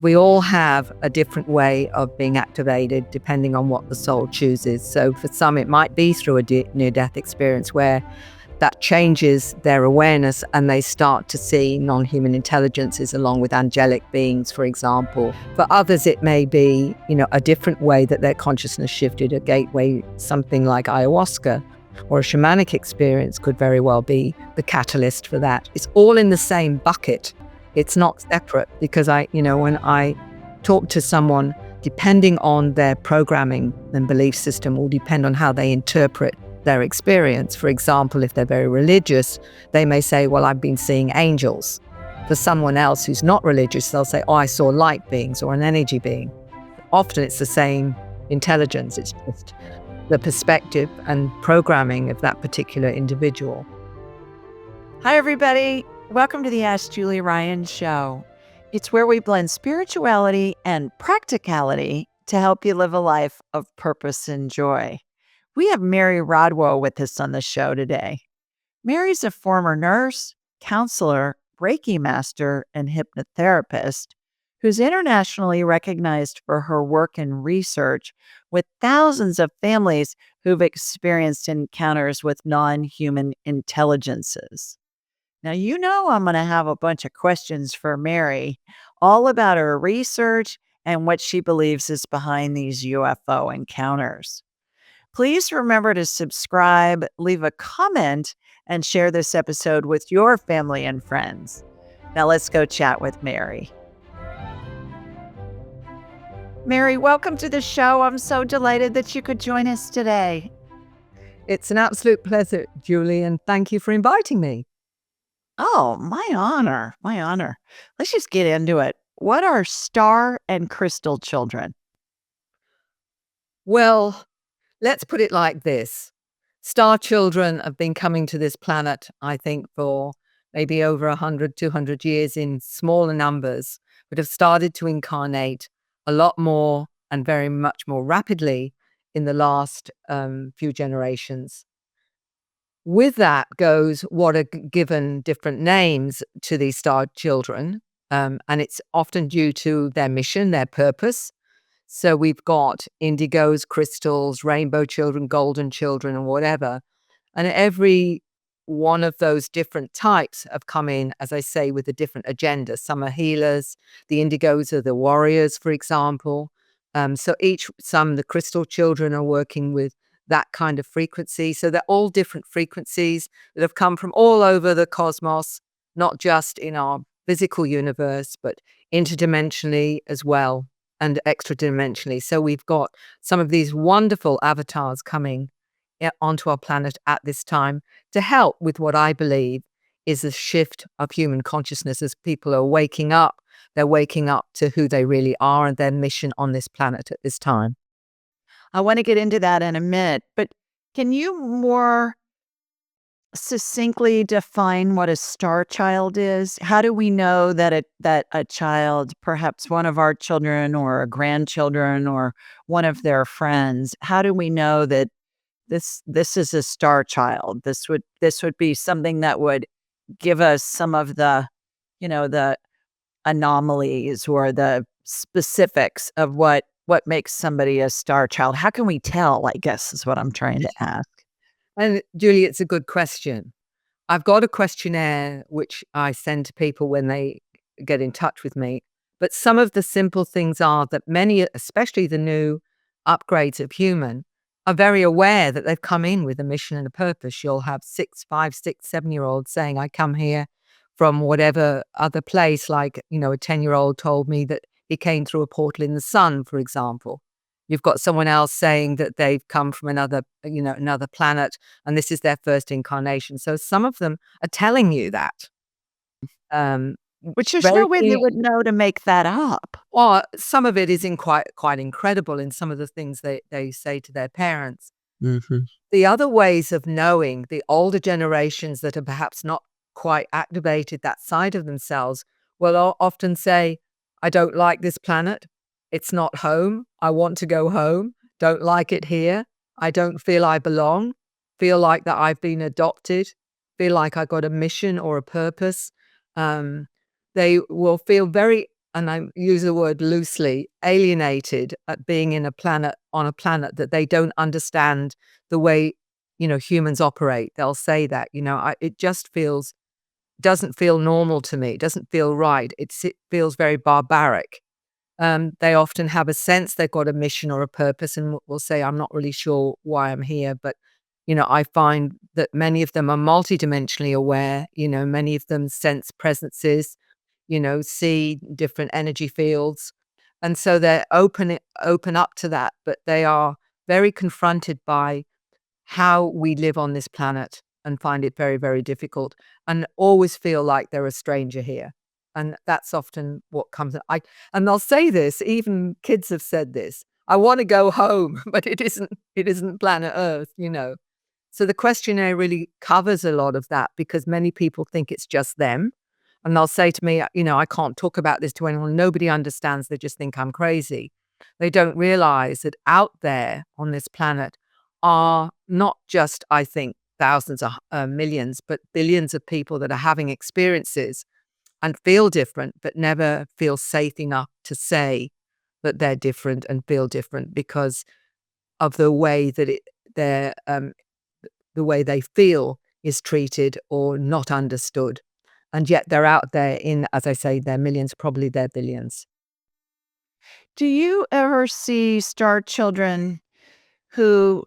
We all have a different way of being activated depending on what the soul chooses. So for some, it might be through a near-death experience where that changes their awareness and they start to see non-human intelligences along with angelic beings, for example. For others, it may be, a different way that their consciousness shifted, a gateway, something like ayahuasca or a shamanic experience could very well be the catalyst for that. It's all in the same bucket. It's not separate because when I talk to someone, depending on their programming and belief system will depend on how they interpret their experience. For example, if they're very religious, they may say, well, I've been seeing angels. For someone else who's not religious, they'll say, oh, I saw light beings or an energy being. Often it's the same intelligence. It's just the perspective and programming of that particular individual. Hi, everybody. Welcome to the Ask Julie Ryan Show. It's where we blend spirituality and practicality to help you live a life of purpose and joy. We have Mary Rodwell with us on the show today. Mary's a former nurse, counselor, Reiki master, and hypnotherapist who's internationally recognized for her work and research with thousands of families who've experienced encounters with non-human intelligences. Now, I'm going to have a bunch of questions for Mary, all about her research and what she believes is behind these UFO encounters. Please remember to subscribe, leave a comment, and share this episode with your family and friends. Now, let's go chat with Mary. Mary, welcome to the show. I'm so delighted that you could join us today. It's an absolute pleasure, Julie, and thank you for inviting me. Oh, my honor. My honor. Let's just get into it. What are star and crystal children? Well, let's put it like this. Star children have been coming to this planet, I think, for maybe over 100, 200 years in smaller numbers, but have started to incarnate a lot more and very much more rapidly in the last few generations. With that goes what are given different names to these star children, and it's often due to their mission, their purpose. So we've got indigos, crystals, rainbow children, golden children, and whatever. And every one of those different types have come in, as I say, with a different agenda. Some are healers. The indigos are the warriors, for example. The crystal children are working with that kind of frequency. So they're all different frequencies that have come from all over the cosmos, not just in our physical universe, but interdimensionally as well and extra-dimensionally. So we've got some of these wonderful avatars coming onto our planet at this time to help with what I believe is a shift of human consciousness as people are waking up. They're waking up to who they really are and their mission on this planet at this time. I want to get into that in a minute, but can you more succinctly define what a star child is? How do we know that a child, perhaps one of our children or a grandchildren or one of their friends, how do we know that this is a star child? This would be something that would give us some of the anomalies or the specifics of what makes somebody a star child. How can we tell, I guess, is what I'm trying to ask. And Julie, it's a good question. I've got a questionnaire which I send to people when they get in touch with me. But some of the simple things are that many, especially the new upgrades of human, are very aware that they've come in with a mission and a purpose. You'll have 6, 5, 6, 7-year-olds saying, I come here from whatever other place, like, a 10-year-old told me that he came through a portal in the sun, for example. You've got someone else saying that they've come from another planet, and this is their first incarnation. So some of them are telling you that. Which there's no way they would know to make that up. Or some of it is quite incredible in some of the things they say to their parents. Mm-hmm. The other ways of knowing, the older generations that are perhaps not quite activated that side of themselves will often say, I don't like this planet. It's not home. I want to go home. Don't like it here. I don't feel I belong. Feel like that I've been adopted. Feel like I got a mission or a purpose. They will feel very and I use the word loosely, alienated at being on a planet that they don't understand the way, humans operate. They'll say that, it just doesn't feel normal to me. It doesn't feel right. It feels very barbaric. They often have a sense they've got a mission or a purpose and will say, I'm not really sure why I'm here. But, I find that many of them are multidimensionally aware. Many of them sense presences, see different energy fields. And so they're open up to that, but they are very confronted by how we live on this planet and find it very, very difficult and always feel like they're a stranger here. And that's often what comes. And they'll say this, even kids have said this. I want to go home, but it isn't planet Earth. So the questionnaire really covers a lot of that because many people think it's just them. And they'll say to me, I can't talk about this to anyone. Nobody understands. They just think I'm crazy. They don't realize that out there on this planet are not just, I think, thousands of millions, but billions of people that are having experiences and feel different, but never feel safe enough to say that they're different and feel different because of the way that the way they feel is treated or not understood. And yet they're out there in, as I say, their millions, probably their billions. Do you ever see star children who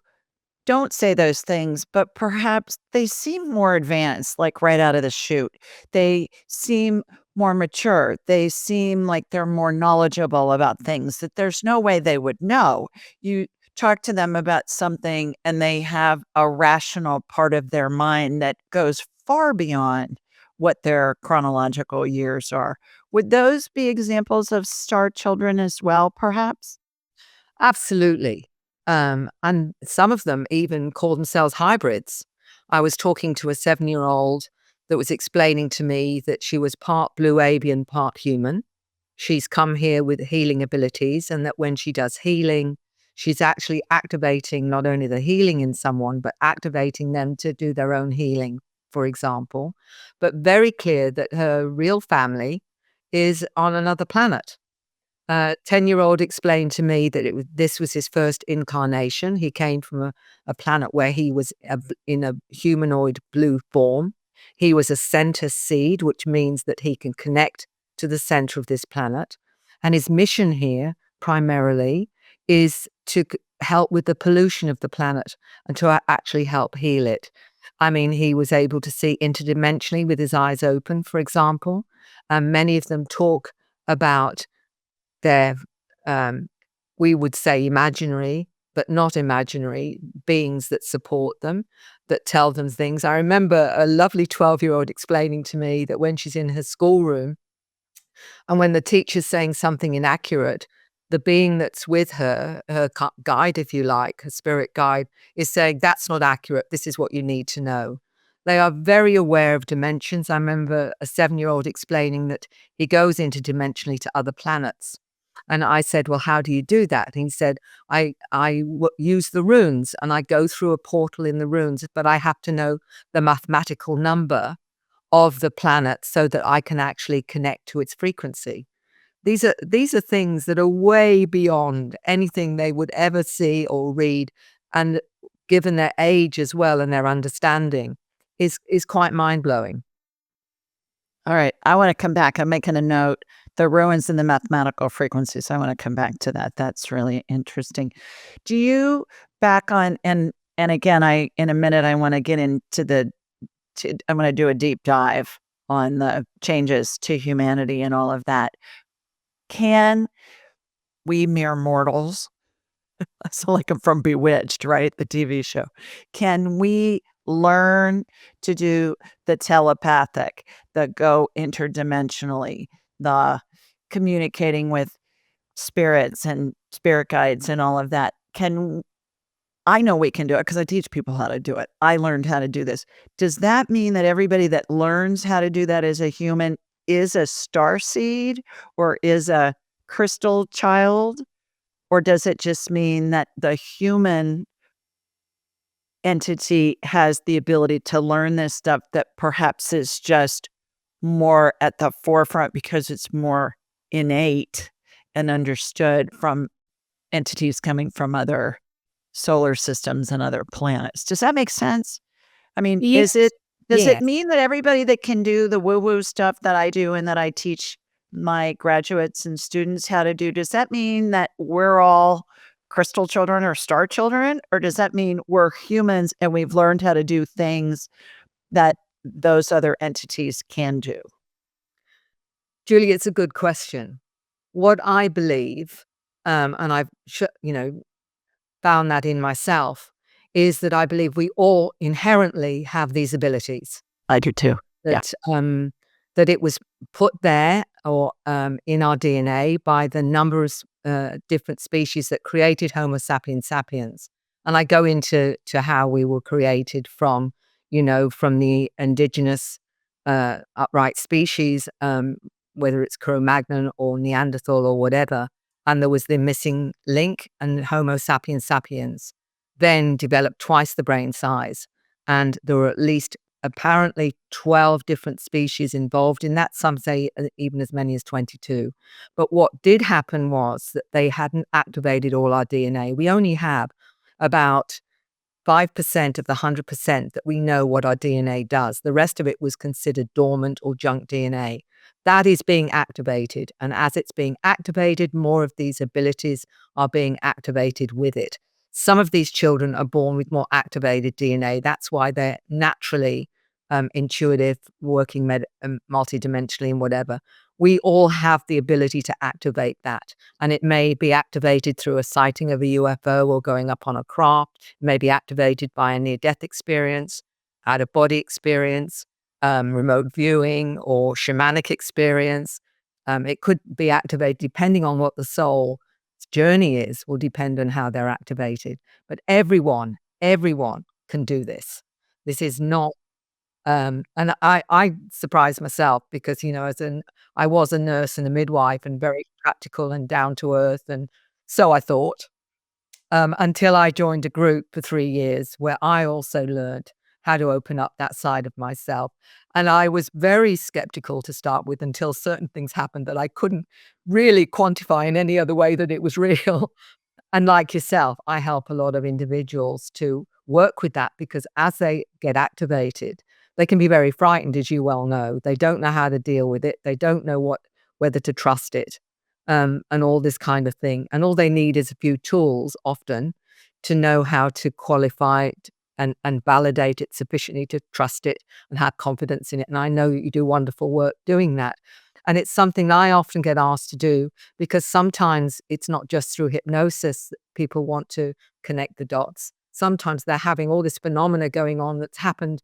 don't say those things, but perhaps they seem more advanced, like right out of the chute? They seem more mature. They seem like they're more knowledgeable about things that there's no way they would know. You talk to them about something and they have a rational part of their mind that goes far beyond what their chronological years are. Would those be examples of star children as well, perhaps? Absolutely. And some of them even call themselves hybrids. I was talking to a 7-year-old that was explaining to me that she was part blue avian, part human. She's come here with healing abilities, and that when she does healing, she's actually activating not only the healing in someone, but activating them to do their own healing, for example. But very clear that her real family is on another planet. 10-year-old explained to me that this was his first incarnation. He came from a planet where he was in a humanoid blue form. He was a center seed, which means that he can connect to the center of this planet. And his mission here, primarily, is to help with the pollution of the planet and to actually help heal it. I mean, he was able to see interdimensionally with his eyes open, for example. And many of them talk about they're, we would say imaginary, but not imaginary beings that support them, that tell them things. I remember a lovely 12-year-old explaining to me that when she's in her schoolroom and when the teacher's saying something inaccurate, the being that's with her, her guide, if you like, her spirit guide, is saying, that's not accurate. This is what you need to know. They are very aware of dimensions. I remember a 7-year-old explaining that he goes interdimensionally to other planets. And I said, well, how do you do that? And he said, I use the runes and I go through a portal in the runes, but I have to know the mathematical number of the planet so that I can actually connect to its frequency. These are things that are way beyond anything they would ever see or read, and given their age as well and their understanding, is quite mind blowing. All right. I want to come back. I'm making a note. The ruins and the mathematical frequencies. I want to come back to that. That's really interesting. Do you back on and again, I in a minute I want to get into I'm going to do a deep dive on the changes to humanity and all of that. Can we mere mortals, so like I'm from Bewitched, right? The TV show. Can we learn to do the telepathic, the go interdimensionally, the communicating with spirits and spirit guides and all of that? I know we can do it because I teach people how to do it. I learned how to do this. Does that mean that everybody that learns how to do that as a human is a star seed or is a crystal child? Or does it just mean that the human entity has the ability to learn this stuff that perhaps is just more at the forefront because it's more innate and understood from entities coming from other solar systems and other planets. Does that make sense? I mean, Yes. does it Yes. mean that everybody that can do the woo-woo stuff that I do and that I teach my graduates and students how to do, does that mean that we're all crystal children or star children? Or does that mean we're humans and we've learned how to do things that those other entities can do? Julie, it's a good question. What I believe, and I've found that in myself, is that I believe we all inherently have these abilities. I do too. Yeah. That it was put there or in our DNA by the numerous different species that created Homo sapiens sapiens. And I go into how we were created from, from the indigenous upright species, whether it's Cro-Magnon or Neanderthal or whatever. And there was the missing link, and Homo sapiens sapiens then developed twice the brain size. And there were at least apparently 12 different species involved in that. Some say even as many as 22. But what did happen was that they hadn't activated all our DNA. We only have about 5% of the 100% that we know what our DNA does. The rest of it was considered dormant or junk DNA. That is being activated. And as it's being activated, more of these abilities are being activated with it. Some of these children are born with more activated DNA. That's why they're naturally intuitive, working multidimensionally and whatever. We all have the ability to activate that. And it may be activated through a sighting of a UFO or going up on a craft. It may be activated by a near-death experience, out-of-body experience, remote viewing, or shamanic experience. It could be activated depending on what the soul's journey is, will depend on how they're activated. But everyone can do this. This is not and I surprised myself because, I was a nurse and a midwife and very practical and down to earth, and so I thought, until I joined a group for 3 years where I also learned how to open up that side of myself. And I was very skeptical to start with until certain things happened that I couldn't really quantify in any other way that it was real. And like yourself, I help a lot of individuals to work with that because as they get activated, they can be very frightened, as you well know. They don't know how to deal with it. They don't know whether to trust it, and all this kind of thing. And all they need is a few tools often to know how to qualify it and validate it sufficiently to trust it and have confidence in it. And I know that you do wonderful work doing that. And it's something I often get asked to do because sometimes it's not just through hypnosis that people want to connect the dots. Sometimes they're having all this phenomena going on that's happened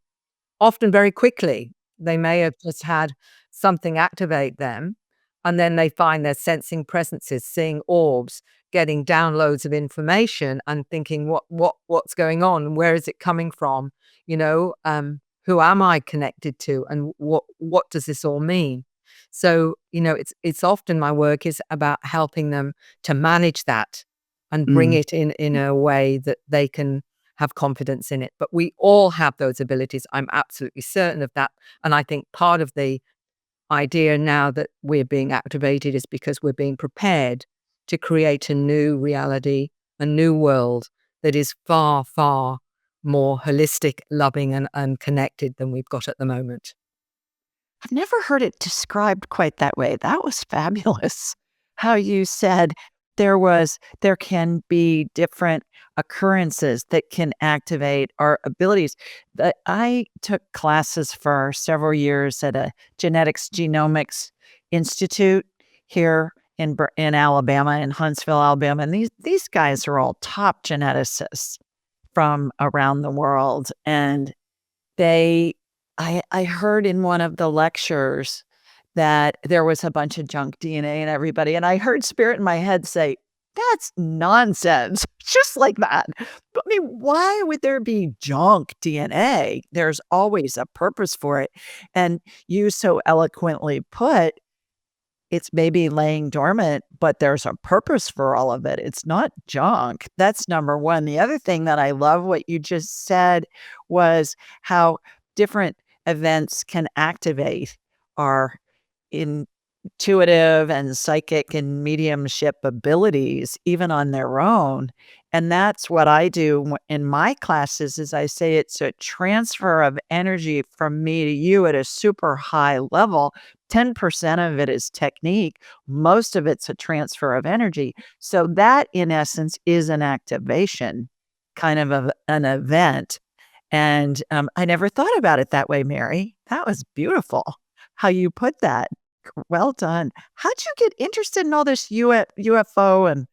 often very quickly. They may have just had something activate them, and then they find they're sensing presences, seeing orbs, getting downloads of information and thinking, what's going on? Where is it coming from? Who am I connected to? And what does this all mean? So, it's often my work is about helping them to manage that and bring Mm. it in a way that they can have confidence in it. But we all have those abilities. I'm absolutely certain of that. And I think part of the idea now that we're being activated is because we're being prepared to create a new reality, a new world that is far, far more holistic, loving, and connected than we've got at the moment. I've never heard it described quite that way. That was fabulous. How you said there can be different occurrences that can activate our abilities. That I took classes for several years at a genetics genomics institute here in Alabama, in Huntsville, Alabama. And these guys are all top geneticists from around the world. And they I heard in one of the lectures that there was a bunch of junk DNA in everybody, and I heard spirit in my head say, "That's nonsense," just like that. But, I mean, why would there be junk DNA? There's always a purpose for it, and you so eloquently put, it's maybe laying dormant, but there's a purpose for all of it. It's not junk. That's number one. The other thing that I love what you just said was how different events can activate our in intuitive and psychic and mediumship abilities even on their own. And that's what I do in my classes is I say it's a transfer of energy from me to you at a super high level. 10% of it is technique. Most of it's a transfer of energy. So that in essence is an activation kind of an event. And I never thought about it that way, Mary. That was beautiful how you put that. Well done. How'd you get interested in all this UFO and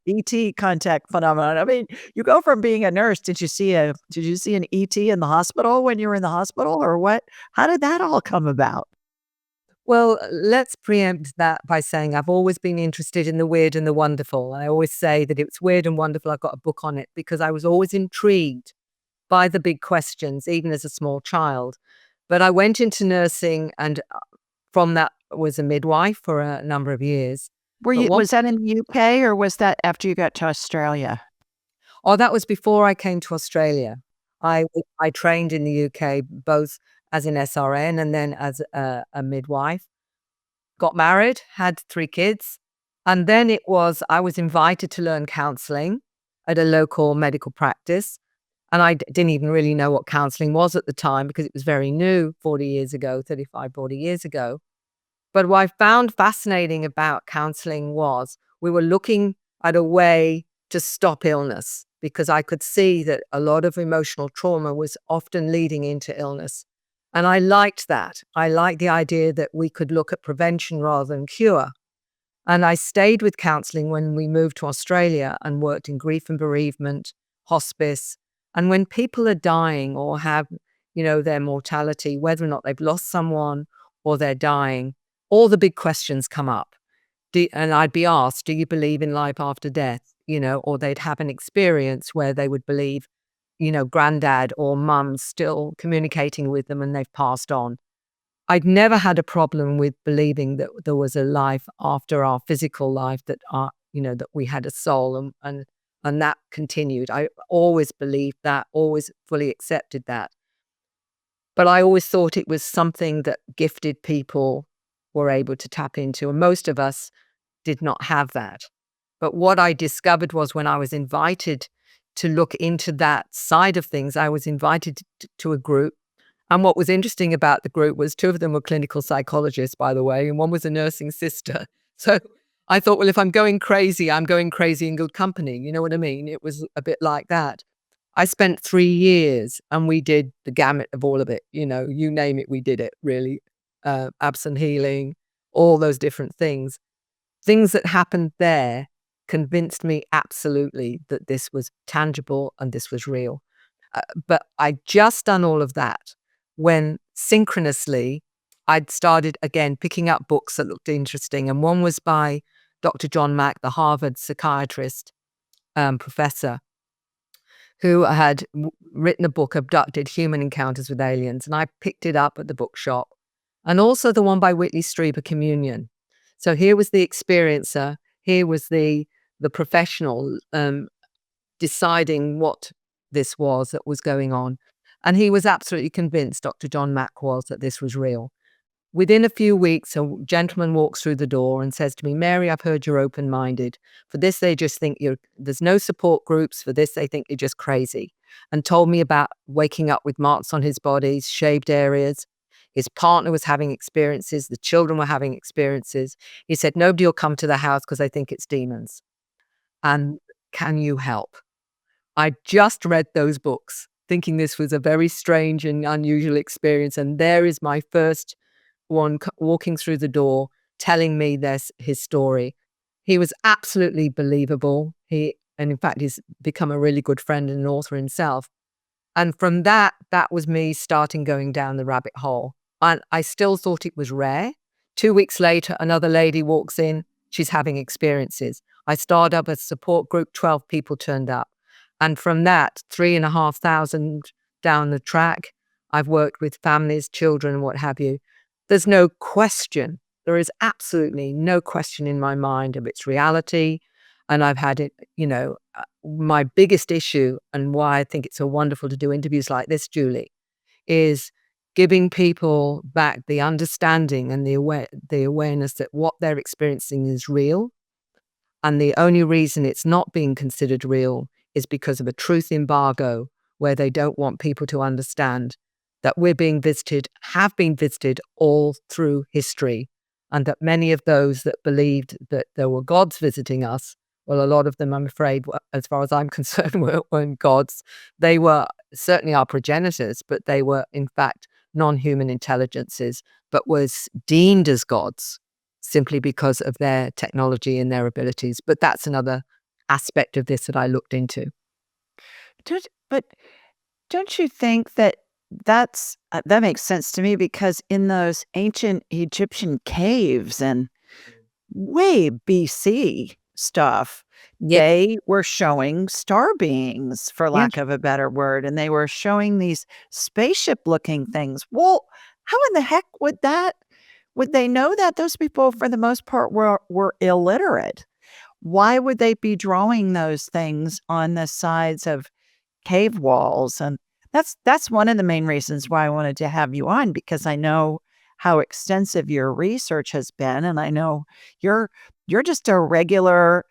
ET contact phenomenon? I mean, you go from being a nurse. Did you see an ET in the hospital when you were in the hospital or what? How did that all come about? Well, let's preempt that by saying I've always been interested in the weird and the wonderful. I always say that it's weird and wonderful. I've got a book on it because I was always intrigued by the big questions, even as a small child. But I went into nursing and from that was a midwife for a number of years. But Was that in the UK or was that after you got to Australia? Oh, that was before I came to Australia. I trained in the UK both as an SRN and then as a midwife. Got married, had 3 kids, and then I was invited to learn counseling at a local medical practice, and I didn't even really know what counseling was at the time because it was very new 40 years ago, 35, 40 years ago. But what I found fascinating about counseling was we were looking at a way to stop illness because I could see that a lot of emotional trauma was often leading into illness. And I liked that. I liked the idea that we could look at prevention rather than cure. And I stayed with counseling when we moved to Australia and worked in grief and bereavement, hospice. And when people are dying or have, their mortality, whether or not they've lost someone or they're dying, all the big questions come up. And I'd be asked, do you believe in life after death? Or they'd have an experience where they would believe, granddad or mum still communicating with them and they've passed on. I'd never had a problem with believing that there was a life after our physical life, that we had a soul and that continued. I always believed that, always fully accepted that. But I always thought it was something that gifted people were able to tap into, and most of us did not have that. But what I discovered was when I was invited to look into that side of things, I was invited to a group. And what was interesting about the group was 2 of them were clinical psychologists, by the way, and one was a nursing sister. So I thought, well, if I'm going crazy, I'm going crazy in good company. You know what I mean? It was a bit like that. I spent 3 years and we did the gamut of all of it. You name it, we did it, really. Absent healing, all those different things. Things that happened there convinced me absolutely that this was tangible and this was real. But I'd just done all of that when synchronously I'd started again picking up books that looked interesting. And one was by Dr. John Mack, the Harvard psychiatrist professor, who had written a book, Abducted Human Encounters with Aliens. And I picked it up at the bookshop. And also the one by Whitley Strieber, Communion. So here was the experiencer, here was the professional deciding what this was that was going on. And he was absolutely convinced, Dr. John Mack was, that this was real. Within a few weeks, a gentleman walks through the door and says to me, Mary, I've heard you're open-minded. For this, they just think there's no support groups. For this, they think you're just crazy. And told me about waking up with marks on his body, shaved areas. His partner was having experiences. The children were having experiences. He said, nobody will come to the house because they think it's demons. And can you help? I just read those books, thinking this was a very strange and unusual experience. And there is my first one walking through the door, telling me his story. He was absolutely believable. And in fact, he's become a really good friend and an author himself. And from that was me starting going down the rabbit hole. And I still thought it was rare. 2 weeks later, another lady walks in. She's having experiences. I start up a support group, 12 people turned up. And from that, 3,500 down the track, I've worked with families, children, what have you. There's no question. There is absolutely no question in my mind of its reality. And I've had it, my biggest issue and why I think it's so wonderful to do interviews like this, Julie, is giving people back the understanding and the awareness that what they're experiencing is real. And the only reason it's not being considered real is because of a truth embargo, where they don't want people to understand that we're being visited, have been visited all through history, and that many of those that believed that there were gods visiting us, well, a lot of them, I'm afraid, as far as I'm concerned, weren't gods. They were certainly our progenitors, but they were, in fact, non-human intelligences, but was deemed as gods simply because of their technology and their abilities. But that's another aspect of this that I looked into. But don't you think that that makes sense to me, because in those ancient Egyptian caves and way BC stuff, Yeah, they were showing star beings, for yeah. lack of a better word, and they were showing these spaceship-looking things. Well, how in the heck would they know that? Those people, for the most part, were illiterate. Why would they be drawing those things on the sides of cave walls? And that's one of the main reasons why I wanted to have you on, because I know how extensive your research has been, and I know you're you're just a regular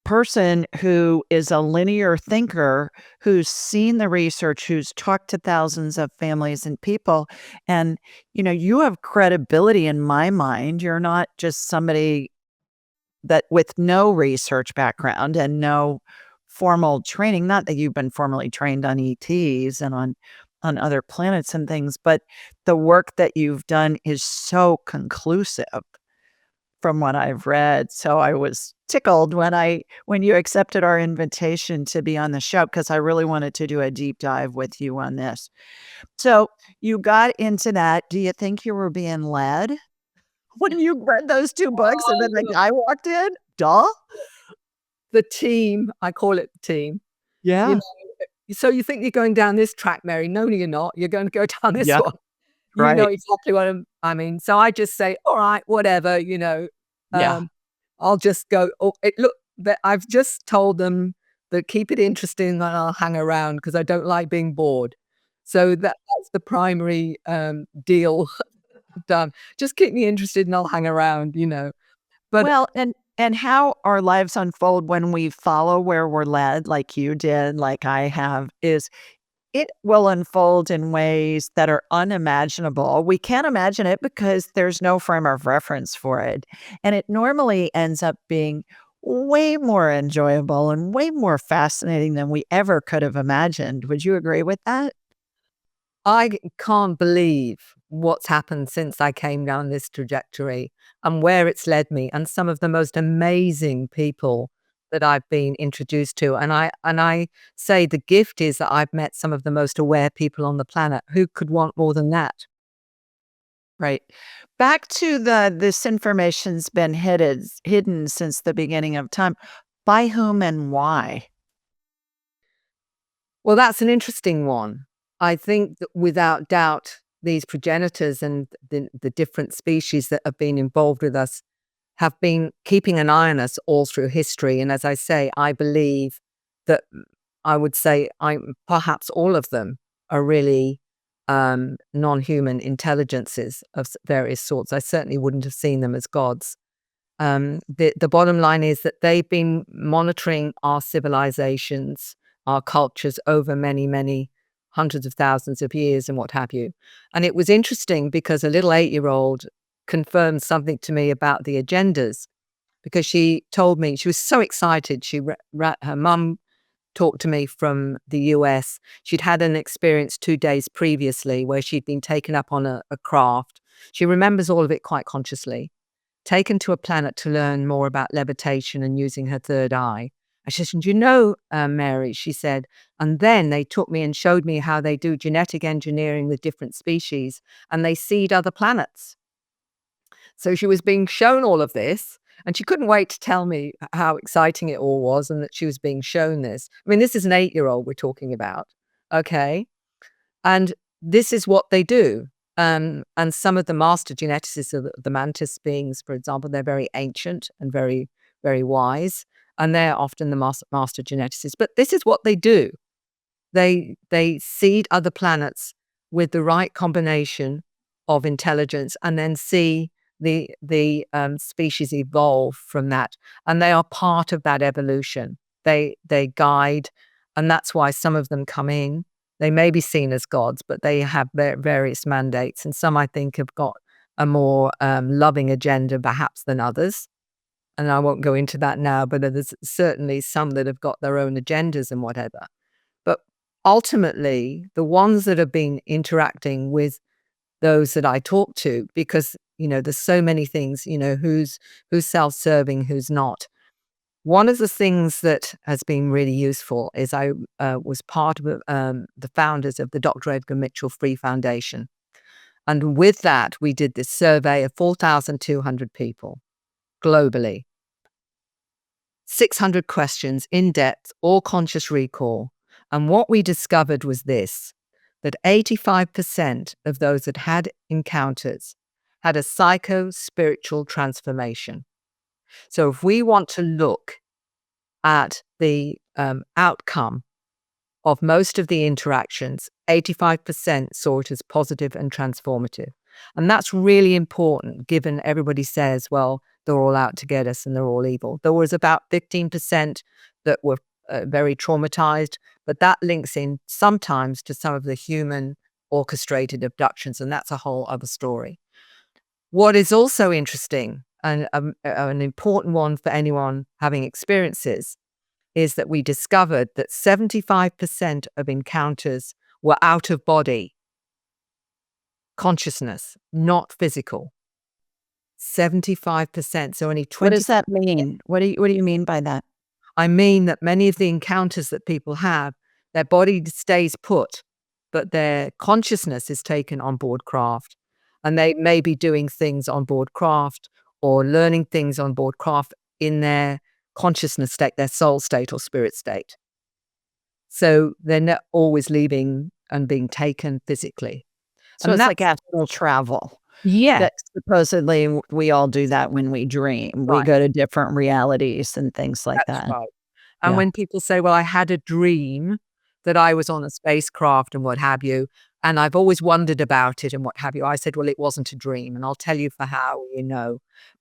person who is a linear thinker, who's seen the research, who's talked to thousands of families and people. And you have credibility in my mind. You're not just somebody that with no research background and no formal training. Not that you've been formally trained on ETs and on other planets and things, but the work that you've done is so conclusive from what I've read. So I was tickled when you accepted our invitation to be on the show, because I really wanted to do a deep dive with you on this. So you got into that. Do you think you were being led when you read those two books and then the guy walked in? Duh. The team, I call it the team. You Yeah. know, so you think you're going down this track, Mary. No, you're not. You're going to go down this Yeah. one. You know Right. exactly what I mean. So I just say, all right, whatever, Yeah. um, I'll just go. Oh, look, I've just told them that keep it interesting and I'll hang around because I don't like being bored. So that's the primary deal done. Just keep me interested and I'll hang around. But Well, and how our lives unfold when we follow where we're led, like you did, like I have, is it will unfold in ways that are unimaginable. We can't imagine it because there's no frame of reference for it. And it normally ends up being way more enjoyable and way more fascinating than we ever could have imagined. Would you agree with that? I can't believe what's happened since I came down this trajectory and where it's led me, and some of the most amazing people that I've been introduced to. And I say the gift is that I've met some of the most aware people on the planet. Who could want more than that? Right. Back to this information's been hidden since the beginning of time. By whom and why? Well, that's an interesting one. I think that without doubt, these progenitors and the different species that have been involved with us have been keeping an eye on us all through history. And as I say, I believe that I would say perhaps all of them are really non-human intelligences of various sorts. I certainly wouldn't have seen them as gods. The bottom line is that they've been monitoring our civilizations, our cultures over many, many hundreds of thousands of years and what have you. And it was interesting because a little 8-year-old confirmed something to me about the agendas, because she told me she was so excited. Her mum talked to me from the US. She'd had an experience 2 days previously where she'd been taken up on a craft. She remembers all of it quite consciously, taken to a planet to learn more about levitation and using her third eye. I said, "Do you know, Mary," she said, "and then they took me and showed me how they do genetic engineering with different species and they seed other planets." So she was being shown all of this and she couldn't wait to tell me how exciting it all was and that she was being shown this. I mean, this is an 8-year-old we're talking about. Okay. And this is what they do. And some of the master geneticists of the mantis beings, for example, they're very ancient and very, very wise. And they're often the master geneticists. But this is what they do. They seed other planets with the right combination of intelligence, and then see the species evolve from that, and they are part of that evolution. They guide, and that's why some of them come in. They may be seen as gods, but they have their various mandates, and some, I think, have got a more loving agenda perhaps than others. And I won't go into that now, but there's certainly some that have got their own agendas and whatever. But ultimately, the ones that have been interacting with those that I talk to, because, there's so many things, who's self-serving, who's not. One of the things that has been really useful is I was part of the founders of the Dr. Edgar Mitchell Free Foundation. And with that, we did this survey of 4,200 people globally. 600 questions, in depth, all conscious recall. And what we discovered was this, that 85% of those that had encounters had a psycho-spiritual transformation. So if we want to look at the outcome of most of the interactions, 85% saw it as positive and transformative. And that's really important, given everybody says, well, they're all out to get us and they're all evil. There was about 15% that were very traumatized, but that links in sometimes to some of the human orchestrated abductions, and that's a whole other story. What is also interesting, and an important one for anyone having experiences, is that we discovered that 75% of encounters were out of body consciousness, not physical. 75%. So only 20. What does that mean? What do you mean by that? I mean that many of the encounters that people have, their body stays put, but their consciousness is taken on board craft. And they may be doing things on board craft or learning things on board craft in their consciousness state, their soul state or spirit state. So they're not always leaving and being taken physically. So And it's like astral travel. yeah, That supposedly we all do that when we dream. We right. go to different realities and things like That's that. right. And Yeah. when people say, well, I had a dream that I was on a spacecraft and what have you, and I've always wondered about it and what have you, I said, well, it wasn't a dream. And I'll tell you for how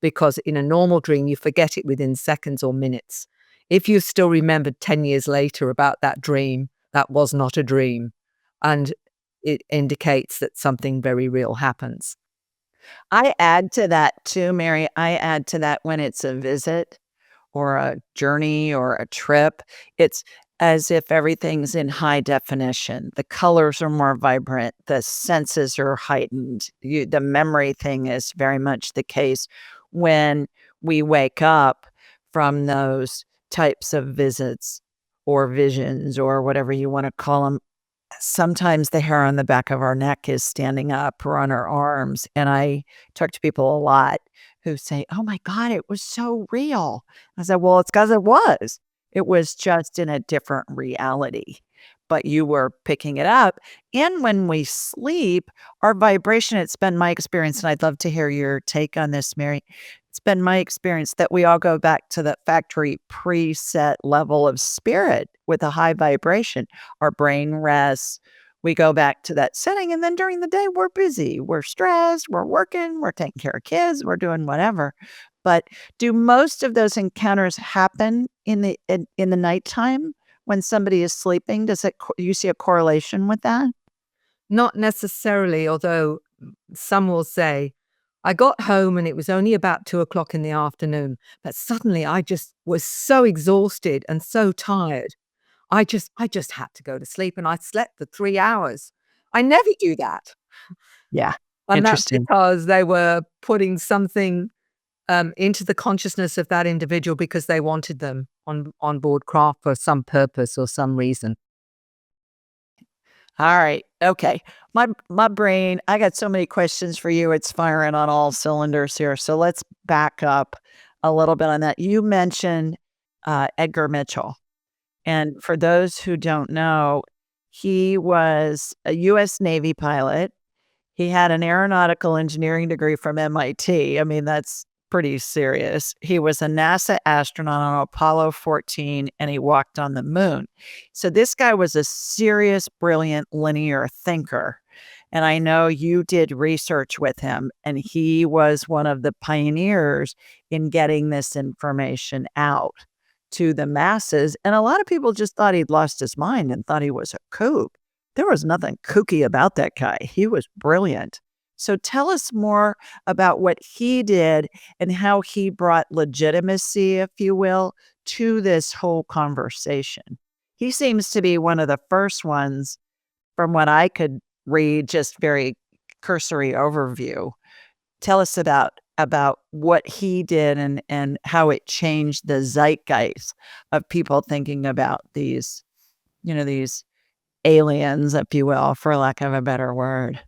because in a normal dream, you forget it within seconds or minutes. If you still remembered 10 years later about that dream, that was not a dream. And it indicates that something very real happens. I add to that too, Mary. I add to that when it's a visit or a journey or a trip. It's as if everything's in high definition. The colors are more vibrant, the senses are heightened. The memory thing is very much the case when we wake up from those types of visits or visions or whatever you want to call them. Sometimes the hair on the back of our neck is standing up or on our arms. And I talk to people a lot who say, oh my God, it was so real. I said, well, it's because it was. It was just in a different reality, but you were picking it up. And when we sleep, our vibration, it's been my experience, and I'd love to hear your take on this, Mary. It's been my experience that we all go back to that factory preset level of spirit with a high vibration. Our brain rests. We go back to that setting. And then during the day, we're busy. We're stressed. We're working. We're taking care of kids. We're doing whatever. But do most of those encounters happen in the nighttime when somebody is sleeping? You see a correlation with that? Not necessarily, although some will say, I got home and it was only about 2 o'clock in the afternoon, but suddenly I just was so exhausted and so tired. I just had to go to sleep, and I slept for 3 hours. I never do that. Yeah. And that's Interesting. because they were putting something into the consciousness of that individual because they wanted them on board craft for some purpose or some reason. All right. Okay. My brain, I got so many questions for you. It's firing on all cylinders here. So let's back up a little bit on that. You mentioned Edgar Mitchell. And for those who don't know, he was a US Navy pilot. He had an aeronautical engineering degree from MIT. I mean, that's pretty serious. He was a NASA astronaut on Apollo 14, and he walked on the moon. So this guy was a serious, brilliant linear thinker. And I know you did research with him, and he was one of the pioneers in getting this information out to the masses. And a lot of people just thought he'd lost his mind and thought he was a kook. There was nothing kooky about that guy. He was brilliant. So tell us more about what he did and how he brought legitimacy, if you will, to this whole conversation. He seems to be one of the first ones, from what I could read, just very cursory overview. Tell us about what he did and how it changed the zeitgeist of people thinking about these, these aliens, if you will, for lack of a better word.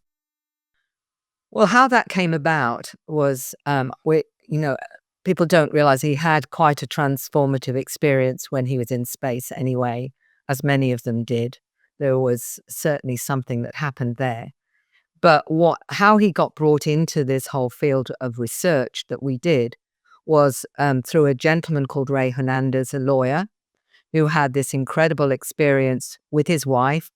Well, how that came about was, people don't realize he had quite a transformative experience when he was in space anyway, as many of them did. There was certainly something that happened there. But how he got brought into this whole field of research that we did was through a gentleman called Ray Hernandez, a lawyer, who had this incredible experience with his wife,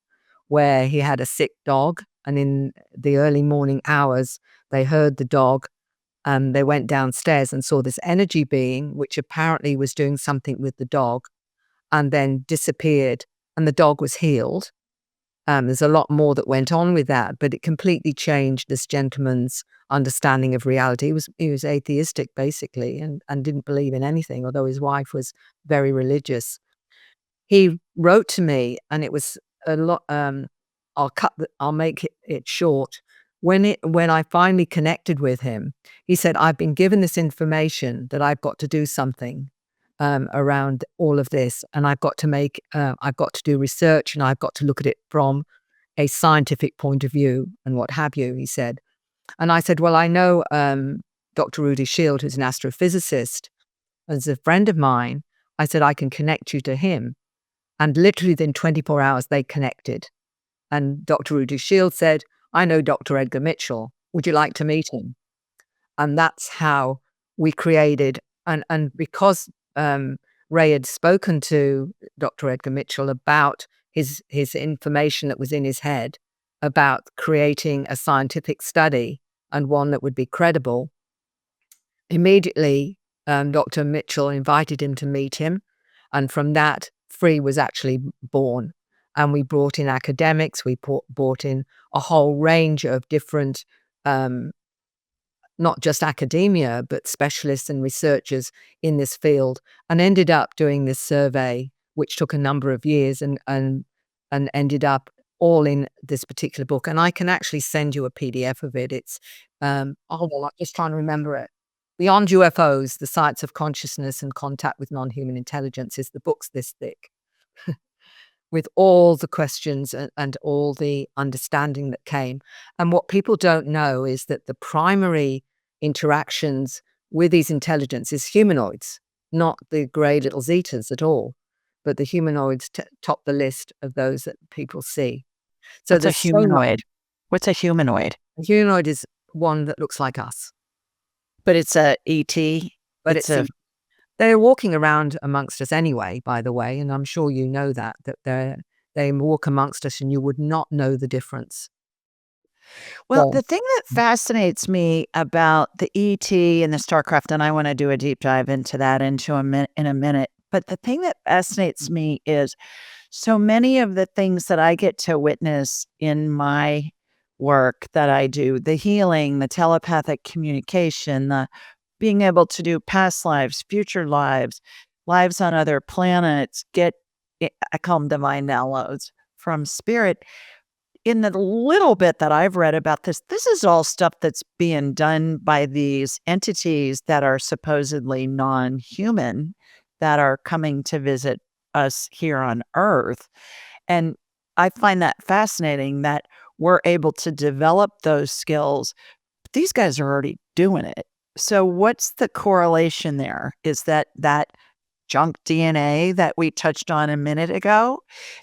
where he had a sick dog. And in the early morning hours, they heard the dog. They went downstairs and saw this energy being, which apparently was doing something with the dog, and then disappeared. And the dog was healed. There's a lot more that went on with that, but it completely changed this gentleman's understanding of reality. He was atheistic, basically, and didn't believe in anything, although his wife was very religious. He wrote to me, and it was a lot. I'll make it short. When I finally connected with him, he said, "I've been given this information that I've got to do something around all of this, and I've got to do research, and I've got to look at it from a scientific point of view, and what have you," he said. And I said, "Well, I know Dr. Rudy Shield, who's an astrophysicist, as a friend of mine." I said, "I can connect you to him." And literally within 24 hours, they connected. And Dr. Rudy Shield said, "I know Dr. Edgar Mitchell. Would you like to meet him?" And that's how we created, and because Ray had spoken to Dr. Edgar Mitchell about his information that was in his head about creating a scientific study and one that would be credible, immediately Dr. Mitchell invited him to meet him. And from that, Free was actually born. And we brought in academics, we brought in a whole range of different, not just academia, but specialists and researchers in this field, and ended up doing this survey, which took a number of years and ended up all in this particular book. And I can actually send you a PDF of it. It's, hold on, I'm just trying to remember it. Beyond UFOs, The Science of Consciousness and Contact with Non-Human Intelligence. Is the book's this thick. With all the questions and all the understanding that came. And what people don't know is that the primary interactions with these intelligences is humanoids, not the grey little zetas at all, but the humanoids top the list of those that people see. So What's a humanoid? What's a humanoid? A humanoid is one that looks like us. But it's a ET? But they're walking around amongst us anyway, by the way, and I'm sure you know that they walk amongst us and you would not know the difference. Well, the thing that fascinates me about the ET and the StarCraft, and I want to do a deep dive into that in a minute, but the thing that fascinates me is so many of the things that I get to witness in my work that I do, the healing, the telepathic communication, the being able to do past lives, future lives, lives on other planets, I call them divine downloads from spirit. In the little bit that I've read about this is all stuff that's being done by these entities that are supposedly non-human, that are coming to visit us here on Earth. And I find that fascinating that we're able to develop those skills. But these guys are already doing it. So what's the correlation there? Is that junk DNA that we touched on a minute ago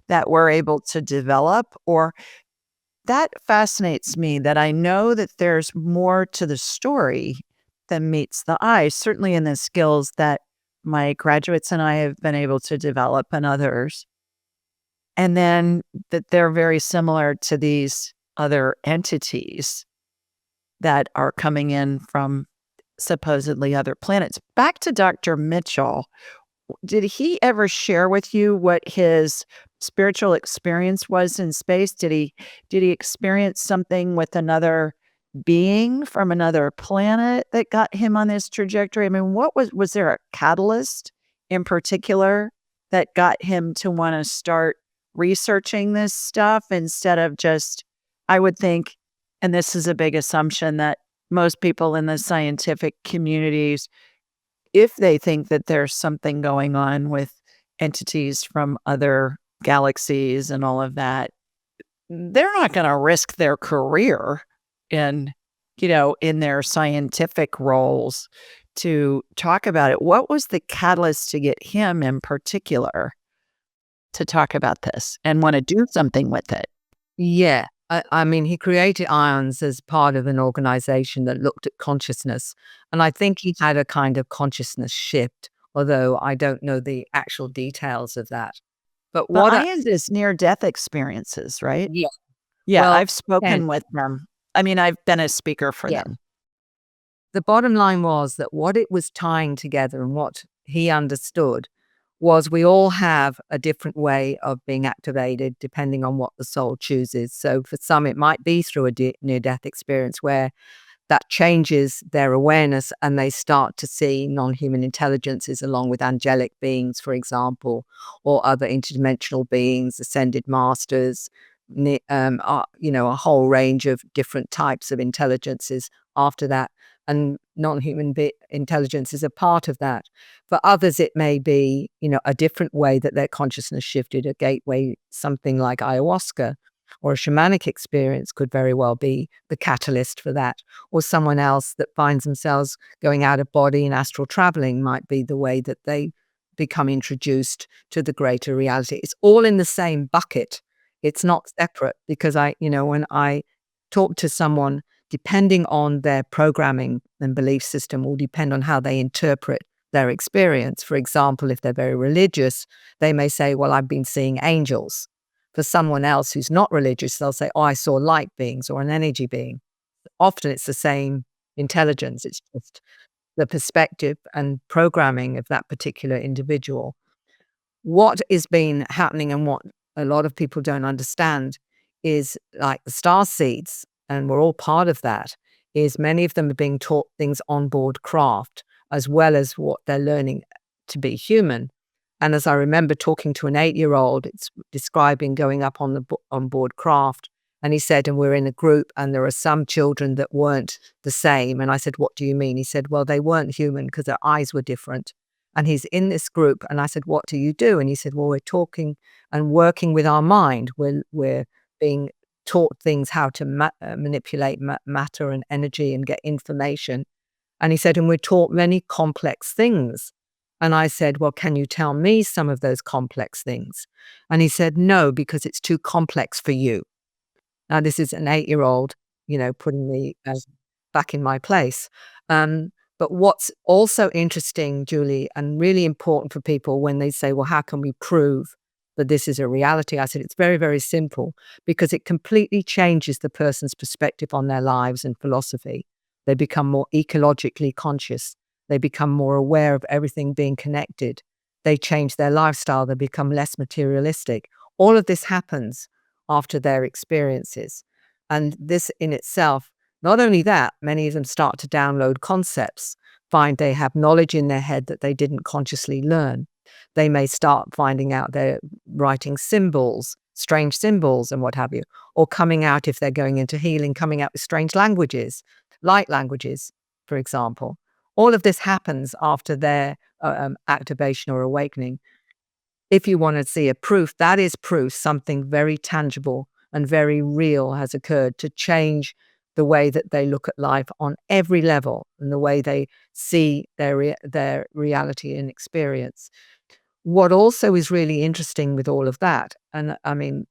that we're able to develop? Or that fascinates me, that I know that there's more to the story than meets the eye, certainly in the skills that my graduates and I have been able to develop and others. And then that they're very similar to these other entities that are coming in from supposedly other planets. Back to Dr. Mitchell. Did he ever share with you what his spiritual experience was in space? Did he experience something with another being from another planet that got him on this trajectory? I mean, was there a catalyst in particular that got him to want to start researching this stuff instead of just, I would think, and this is a big assumption that most people in the scientific communities, if they think that there's something going on with entities from other galaxies and all of that, they're not going to risk their career in, in their scientific roles to talk about it. What was the catalyst to get him in particular to talk about this and want to do something with it? Yeah. I mean, he created IONS as part of an organization that looked at consciousness. And I think he had a kind of consciousness shift, although I don't know the actual details of that. But The what I, IONS is near-death experiences, right? yeah, Yeah, well, I've spoken with them. I mean, I've been a speaker for yeah. them. The bottom line was that what it was tying together and what he understood was we all have a different way of being activated depending on what the soul chooses. So for some, it might be through a near death experience where that changes their awareness and they start to see non-human intelligences along with angelic beings, for example, or other interdimensional beings, ascended masters, a whole range of different types of intelligences after that. And non-human intelligence is a part of that. For others, it may be, a different way that their consciousness shifted, a gateway, something like ayahuasca or a shamanic experience could very well be the catalyst for that. Or someone else that finds themselves going out of body and astral traveling might be the way that they become introduced to the greater reality. It's all in the same bucket. It's not separate because when I talk to someone, depending on their programming and belief system will depend on how they interpret their experience. For example, if they're very religious, they may say, well, I've been seeing angels. For someone else who's not religious, they'll say, oh, I saw light beings or an energy being. Often it's the same intelligence. It's just the perspective and programming of that particular individual. What is been happening and what a lot of people don't understand is like the star seeds, and we're all part of that, is many of them are being taught things on board craft as well as what they're learning to be human. And as I remember talking to an 8-year-old, it's describing going up on the on board craft. And he said, and we're in a group and there are some children that weren't the same. And I said, what do you mean? He said, well, they weren't human because their eyes were different. And he's in this group. And I said, what do you do? And he said, well, we're talking and working with our mind. We're being taught things, how to manipulate matter and energy and get information. And he said, and we're taught many complex things. And I said, well, can you tell me some of those complex things? And he said, no, because it's too complex for you. Now, this is an 8-year-old, putting me back in my place. But what's also interesting, Julie, and really important for people when they say, well, how can we prove that this is a reality? I said, it's very, very simple because it completely changes the person's perspective on their lives and philosophy. They become more ecologically conscious. They become more aware of everything being connected. They change their lifestyle. They become less materialistic. All of this happens after their experiences. And this in itself, not only that, many of them start to download concepts, find they have knowledge in their head that they didn't consciously learn. They may start finding out they're writing symbols, strange symbols and what have you, or coming out if they're going into healing, coming out with strange languages, light languages, for example. All of this happens after their activation or awakening. If you want to see a proof, that is proof something very tangible and very real has occurred to change the way that they look at life on every level and the way they see their reality and experience. What also is really interesting with all of that, and I mean,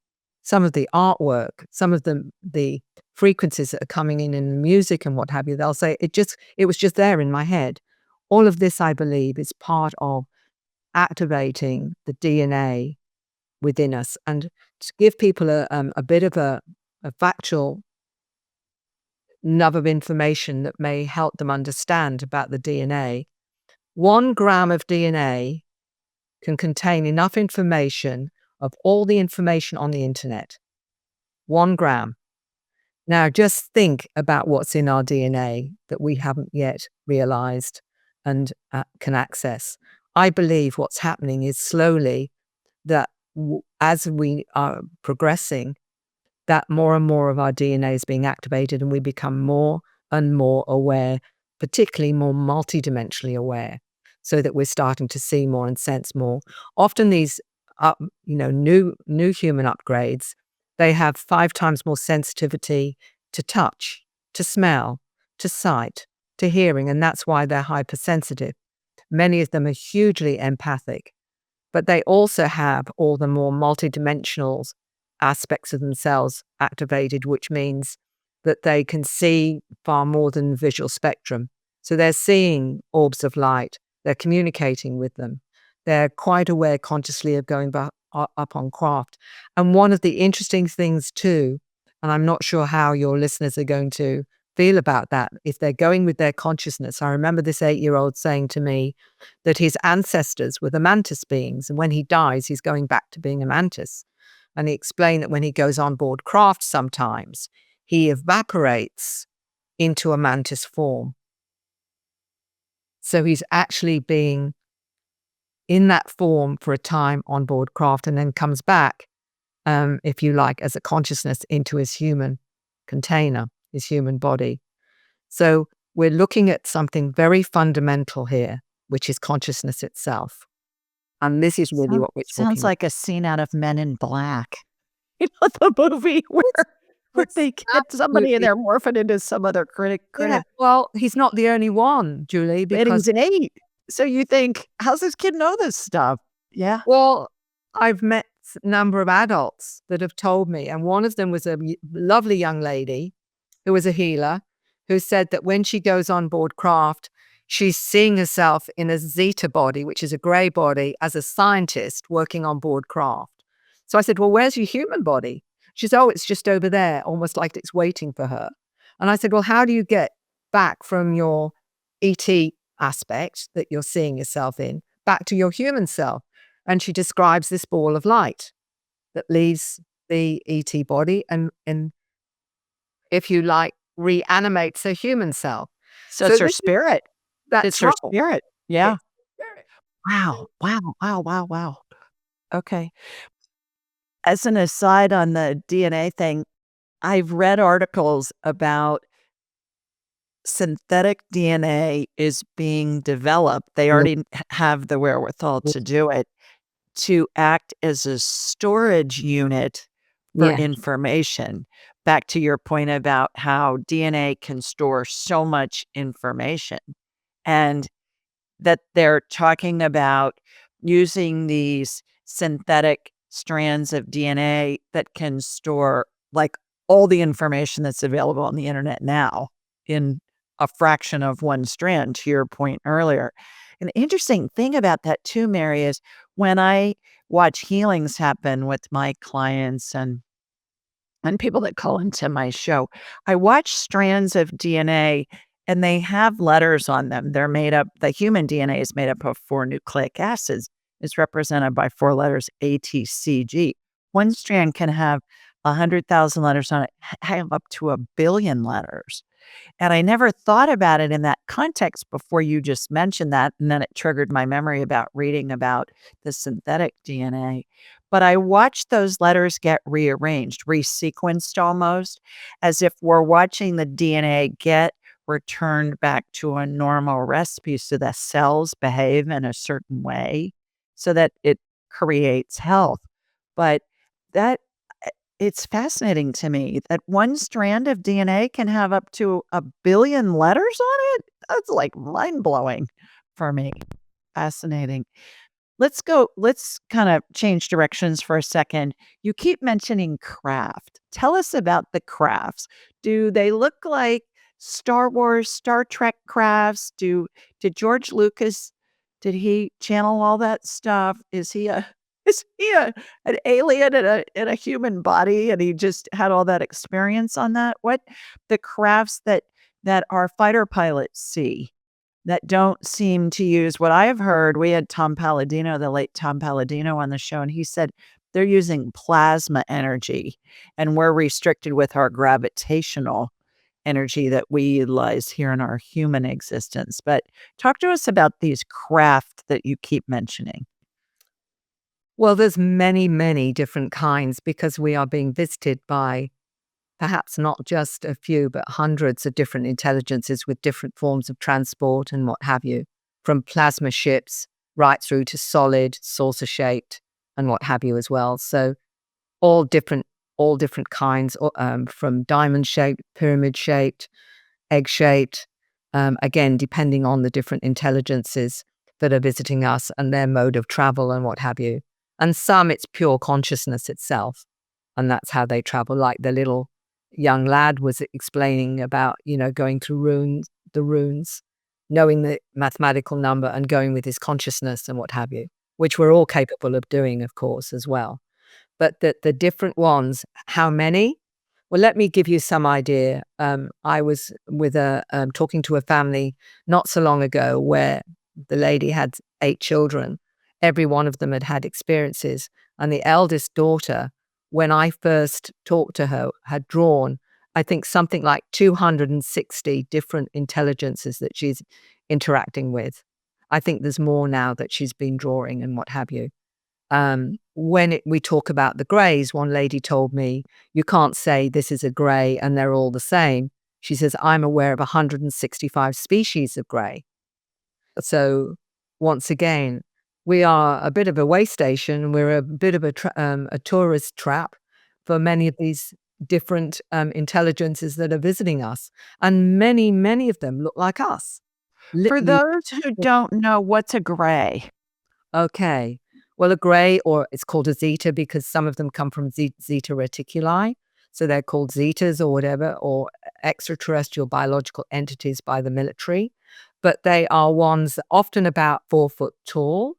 some of the artwork, some of the frequencies that are coming in the music and what have you, they'll say, it was just there in my head. All of this, I believe, is part of activating the DNA within us. And to give people a bit of a factual nub of information that may help them understand about the DNA, 1 gram of DNA can contain enough information of all the information on the internet. 1 gram. Now, just think about what's in our DNA that we haven't yet realized and can access. I believe what's happening is slowly that as we are progressing, that more and more of our DNA is being activated and we become more and more aware, particularly more multidimensionally aware, so that we're starting to see more and sense more. Often these new human upgrades, they have 5 times more sensitivity to touch, to smell, to sight, to hearing, and that's why they're hypersensitive. Many of them are hugely empathic, but they also have all the more multidimensional aspects of themselves activated, which means that they can see far more than the visual spectrum. So they're seeing orbs of light, they're communicating with them, they're quite aware consciously of going up on craft. And one of the interesting things too, and I'm not sure how your listeners are going to feel about that, if they're going with their consciousness. I remember this 8-year-old saying to me that his ancestors were the mantis beings, and when he dies, he's going back to being a mantis. And he explained that when he goes on board craft sometimes, he evaporates into a mantis form. So he's actually being in that form for a time on board craft and then comes back, if you like, as a consciousness into his human container, his human body. So we're looking at something very fundamental here, which is consciousness itself. And this is really what we're talking Sounds like a scene out of Men in Black. The movie where they get somebody and they're morphing into some other critic. Yeah. Well, he's not the only one, Julie, And because he's an 8. So you think, how's this kid know this stuff? Yeah. well, I've met a number of adults that have told me, and one of them was a lovely young lady who was a healer, who said that when she goes on board craft, she's seeing herself in a zeta body, which is a gray body, as a scientist working on board craft. So I said, well, where's your human body? She said, oh, it's just over there, almost like it's waiting for her. And I said, well, how do you get back from your ET aspect that you're seeing yourself in back to your human self? And she describes this ball of light that leaves the ET body and if you like, reanimates her human self. So it's her spirit. That's It's her right. spirit. Yeah. It's spirit. Wow. Okay. As an aside on the DNA thing, I've read articles about synthetic DNA is being developed. They already have the wherewithal to do it, to act as a storage unit for Yeah. information. Back to your point about how DNA can store so much information, and that they're talking about using these synthetic strands of DNA that can store like all the information that's available on the internet now in a fraction of one strand, to your point earlier. An interesting thing about that too, Mary, is when I watch healings happen with my clients and people that call into my show, I watch strands of DNA and they have letters on them. They're made up, the human DNA is made up of 4 nucleic acids. It's represented by 4 letters, A, T, C, G. One strand can have 100,000 letters on it, have up to 1,000,000,000 letters. And I never thought about it in that context before you just mentioned that. And then it triggered my memory about reading about the synthetic DNA. But I watched those letters get rearranged, resequenced almost, as if we're watching the DNA get returned back to a normal recipe so the cells behave in a certain way so that it creates health. But that it's fascinating to me that one strand of DNA can have up to 1,000,000,000 letters on it. That's like mind blowing for me. Fascinating. let's kind of change directions for a second. You keep mentioning craft. Tell us about the crafts. Do they look like Star Wars, Star Trek crafts? Did George Lucas, did he channel all that stuff? Is he a is he an alien in a human body and he just had all that experience on that? What the crafts that our fighter pilots see that don't seem to use what I have heard. We had Tom Palladino, the late Tom Palladino, on the show, and he said they're using plasma energy and we're restricted with our gravitational energy that we utilize here in our human existence. But talk to us about these craft that you keep mentioning. Well, there's many, many different kinds because we are being visited by perhaps not just a few, but hundreds of different intelligences with different forms of transport and what have you, from plasma ships right through to solid, saucer shaped, and what have you as well. So all different, all different kinds, from diamond shaped, pyramid shaped, egg shaped. Again, depending on the different intelligences that are visiting us and their mode of travel and what have you. And some, it's pure consciousness itself, and that's how they travel. Like the little young lad was explaining about, going through the runes, knowing the mathematical number and going with his consciousness and what have you, which we're all capable of doing, of course, as well. But the different ones, how many? Well, let me give you some idea. I was talking to a family not so long ago where the lady had 8 children. Every one of them had had experiences, and the eldest daughter, when I first talked to her, had drawn, I think, something like 260 different intelligences that she's interacting with. I think there's more now that she's been drawing and what have you. We talk about the greys, one lady told me, you can't say this is a grey and they're all the same. She says, I'm aware of 165 species of grey. So once again, we are a bit of a way station. We're a bit of a tourist trap for many of these different intelligences that are visiting us. And many, many of them look like us. For Literally. those who don't know, what's a gray? Okay. Well, a gray, or it's called a zeta because some of them come from zeta reticuli. So they're called zetas or whatever, or extraterrestrial biological entities by the military. But they are ones often about 4 foot tall,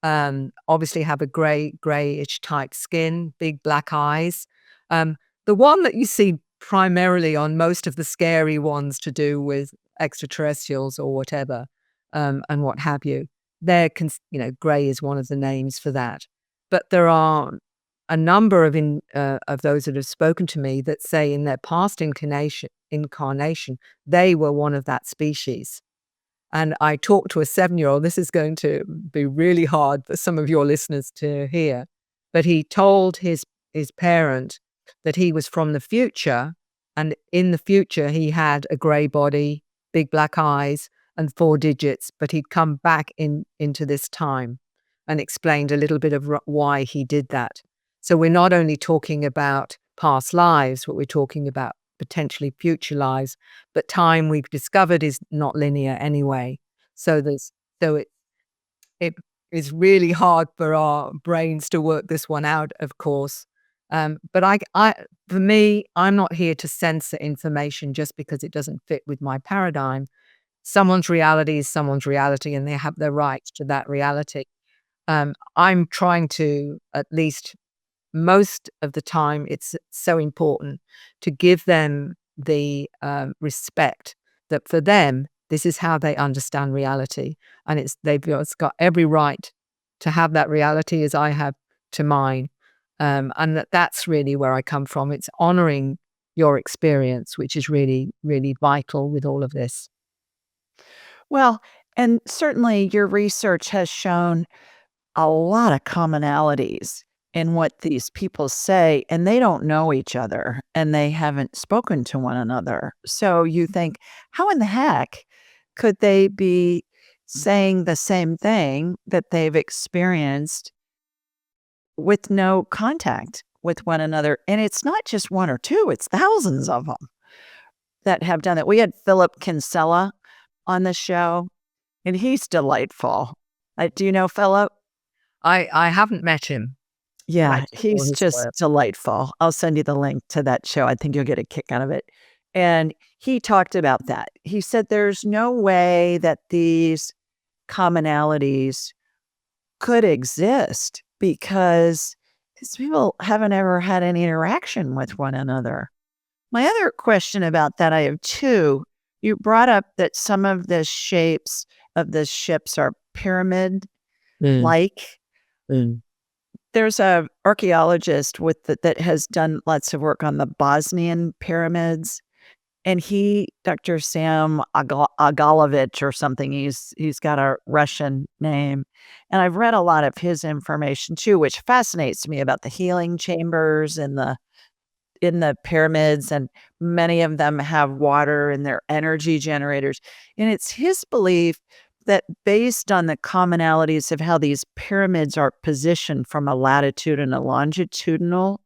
obviously have a grayish type skin, big black eyes. The one that you see primarily on most of the scary ones to do with extraterrestrials or whatever, and what have you, gray is one of the names for that. But there are a number of those that have spoken to me that say in their past incarnation, they were one of that species. And I talked to a 7-year-old. This is going to be really hard for some of your listeners to hear. But he told his parent that he was from the future. And in the future, he had a gray body, big black eyes, and 4 digits. But he'd come back into this time and explained a little bit of why he did that. So we're not only talking about past lives, but we're talking about potentially future lives, but time we've discovered is not linear anyway. So it is really hard for our brains to work this one out, of course. But for me, I'm not here to censor information just because it doesn't fit with my paradigm. Someone's reality is someone's reality, and they have their rights to that reality. I'm trying to, at least most of the time, it's so important to give them the respect that for them, this is how they understand reality. And they've just got every right to have that reality as I have to mine. And that's really where I come from. It's honoring your experience, which is really, really vital with all of this. Well, and certainly your research has shown a lot of commonalities in what these people say, and they don't know each other and they haven't spoken to one another. So you think, how in the heck could they be saying the same thing that they've experienced with no contact with one another? And it's not just one or two, it's thousands of them that have done it. We had Philip Kinsella on the show, and he's delightful. Do you know Philip? I haven't met him, Yeah, actually, or he's his just work. delightful. I'll send you the link to that show. I think you'll get a kick out of it. And he talked about that. He said there's no way that these commonalities could exist because these people haven't ever had any interaction with one another. My other question about that, I have two. You brought up that some of the shapes of the ships are pyramid Mm, like. mm. There's a archaeologist that has done lots of work on the Bosnian pyramids, and Dr. Sam Agalovich or something, he's got a Russian name, and I've read a lot of his information too, which fascinates me about the healing chambers and in the pyramids, and many of them have water in their energy generators. And it's his belief that based on the commonalities of how these pyramids are positioned from a latitude and a longitudinal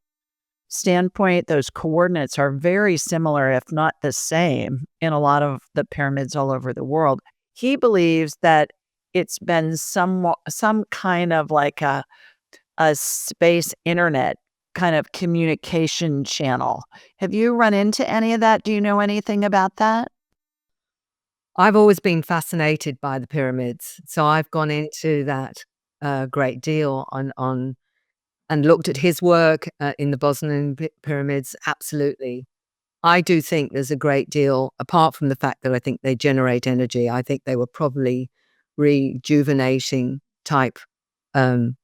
standpoint, those coordinates are very similar, if not the same, in a lot of the pyramids all over the world. He believes that it's been some kind of like a space internet kind of communication channel. Have you run into any of that? Do you know anything about that? I've always been fascinated by the pyramids, so I've gone into that a great deal on and looked at his work, in the Bosnian pyramids, absolutely. I do think there's a great deal apart from the fact that I think they generate energy, I think they were probably rejuvenating type, um,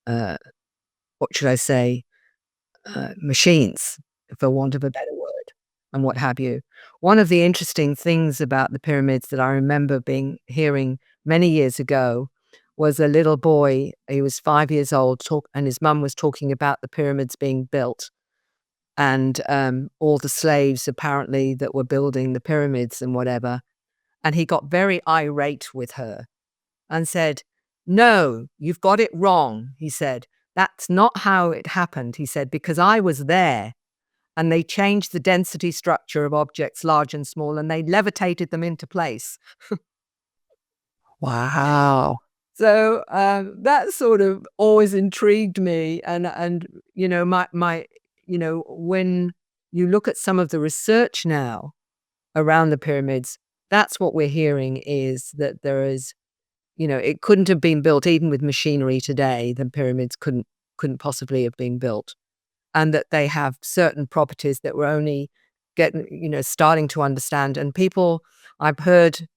uh, what should I say, machines, for want of a better word, and what have you. One of the interesting things about the pyramids that I remember hearing many years ago was a little boy, he was 5 years old, and his mum was talking about the pyramids being built and, all the slaves apparently that were building the pyramids and whatever, and he got very irate with her and said, "No, you've got it wrong," he said. "That's not how it happened," he said, "because I was there, and they changed the density structure of objects large and small, and they levitated them into place." Wow. So, that sort of always intrigued me, and, when you look at some of the research now around the pyramids, that's what we're hearing is that there is, it couldn't have been built even with machinery today, the pyramids couldn't possibly have been built, and that they have certain properties that we're only starting to understand, and people I've heard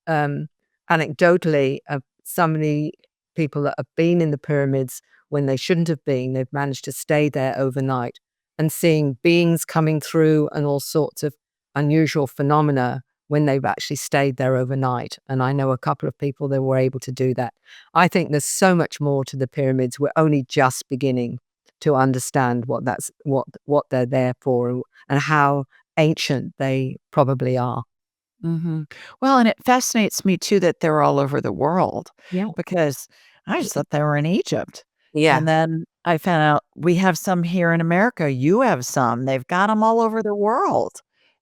um, anecdotally of so many people that have been in the pyramids when they shouldn't have been. They've managed to stay there overnight and seeing beings coming through and all sorts of unusual phenomena when they've actually stayed there overnight. And I know a couple of people that were able to do that. I think there's so much more to the pyramids. We're only just beginning to understand what they're there for and how ancient they probably are. Mhm. Well, and it fascinates me too that they're all over the world Yeah. because I just thought they were in Egypt. Yeah. And then I found out we have some here in America. You have some. They've got them all over the world.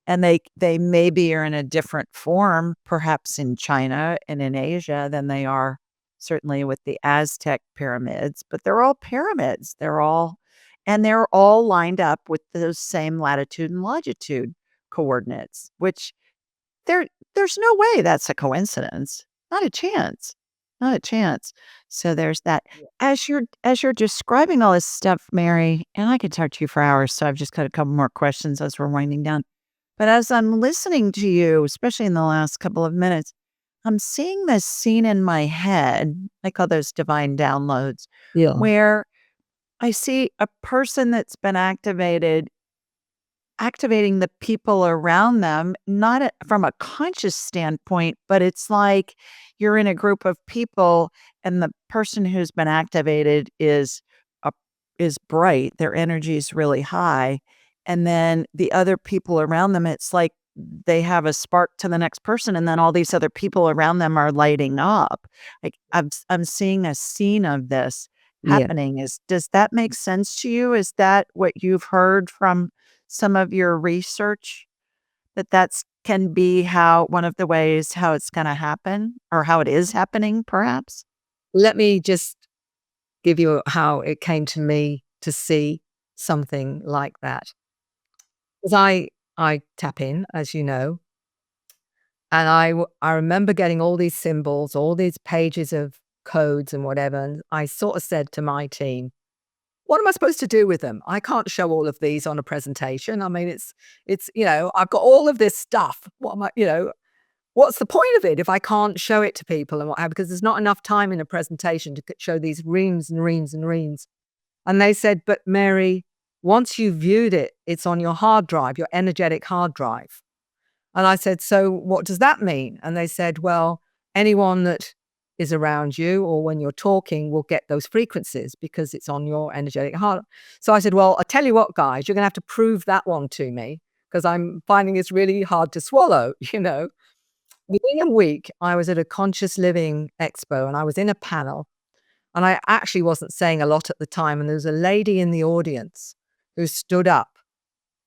And they maybe are in a different form, perhaps in China and in Asia than they are certainly with the Aztec pyramids, but they're all pyramids. They're all lined up with those same latitude and longitude coordinates, which there there's no way that's a coincidence. Not a chance. Not a chance. So there's that. As you're describing all this stuff, Mary, and I could talk to you for hours, so I've just got a couple more questions as we're winding down. But as I'm listening to you, especially in the last couple of minutes, I'm seeing this scene in my head. I call those divine downloads, Yeah. where I see a person that's been activating the people around them, not from a conscious standpoint, but it's like you're in a group of people and the person who's been activated a, is bright, their energy is really high, and then the other people around them, it's like they have a spark to the next person, and then all these other people around them are lighting up. Like I'm seeing a scene of this Yeah. happening. Does that make sense to you? Is that what you've heard from some of your research, that's can be how one of the ways how it's gonna happen or how it is happening perhaps? Let me just give you how it came to me to see something like that. Because I tap in, as you know, and I remember getting all these symbols, all these pages of codes and whatever, and I sort of said to my team, "What am I supposed to do with them? I can't show all of these on a presentation. I mean, I've got all of this stuff. What am I, what's the point of it if I can't show it to people and what have, because there's not enough time in a presentation to show these reams and reams and reams." And they said, "But Mary, once you've viewed it, it's on your hard drive, your energetic hard drive." And I said, "So what does that mean?" And they said, "Well, anyone that is around you or when you're talking will get those frequencies because it's on your energetic heart." So I said, "Well, I tell you what, guys, you're going to have to prove that one to me because I'm finding it's really hard to swallow." Within a week, I was at a conscious living expo and I was in a panel, and I actually wasn't saying a lot at the time. And there was a lady in the audience who stood up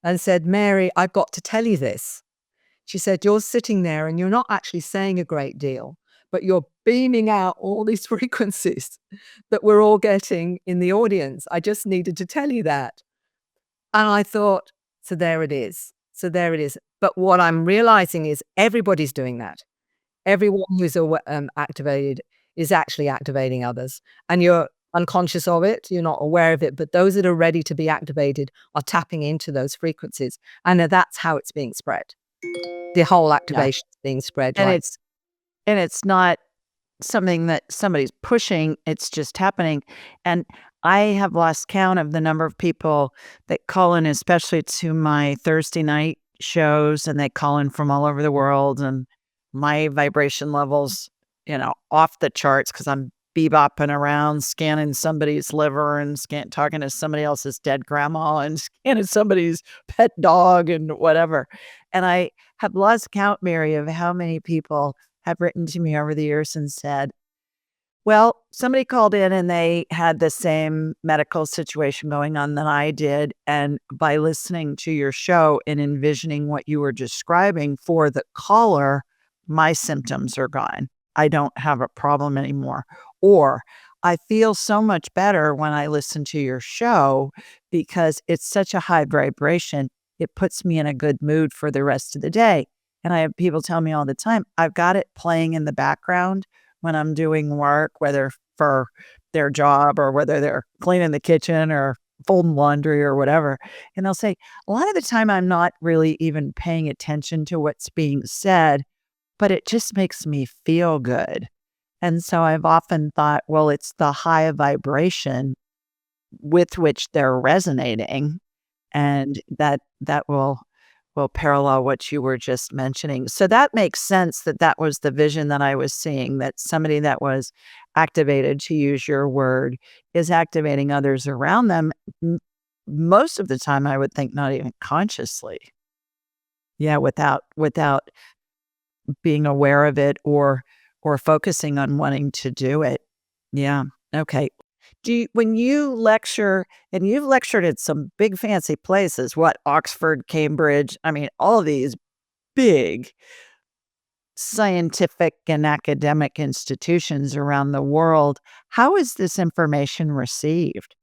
and said, "Mary, I've got to tell you this." She said, "You're sitting there and you're not actually saying a great deal, but you're beaming out all these frequencies that we're all getting in the audience. I just needed to tell you that." And I thought, so there it is. So there it is. But what I'm realizing is everybody's doing that. Everyone who's activated is actually activating others. And you're unconscious of it. You're not aware of it. But those that are ready to be activated are tapping into those frequencies. And that's how it's being spread. The whole Yeah. activation is being spread And like it's not something that somebody's pushing, it's just happening. And I have lost count of the number of people that call in, especially to my Thursday night shows, and they call in from all over the world, and my vibration levels, off the charts because I'm bebopping around, scanning somebody's liver and talking to somebody else's dead grandma and scanning somebody's pet dog and whatever. And I have lost count, Mary, of how many people have written to me over the years and said, well, somebody called in and they had the same medical situation going on that I did. And by listening to your show and envisioning what you were describing for the caller, my symptoms are gone. I don't have a problem anymore. Or I feel so much better when I listen to your show because it's such a high vibration. It puts me in a good mood for the rest of the day. And I have people tell me all the time, I've got it playing in the background when I'm doing work, whether for their job or whether they're cleaning the kitchen or folding laundry or whatever. And they'll say, a lot of the time, I'm not really even paying attention to what's being said, but it just makes me feel good. And so I've often thought, well, it's the high vibration with which they're resonating, and that will parallel what you were just mentioning. So that makes sense that was the vision that I was seeing, that somebody that was activated, to use your word, is activating others around them. Most of the time, I would think not even consciously. Yeah, without being aware of it or focusing on wanting to do it. Yeah. Okay. When you lecture, and you've lectured at some big fancy places, Oxford, Cambridge, I mean, all of these big scientific and academic institutions around the world, how is this information received?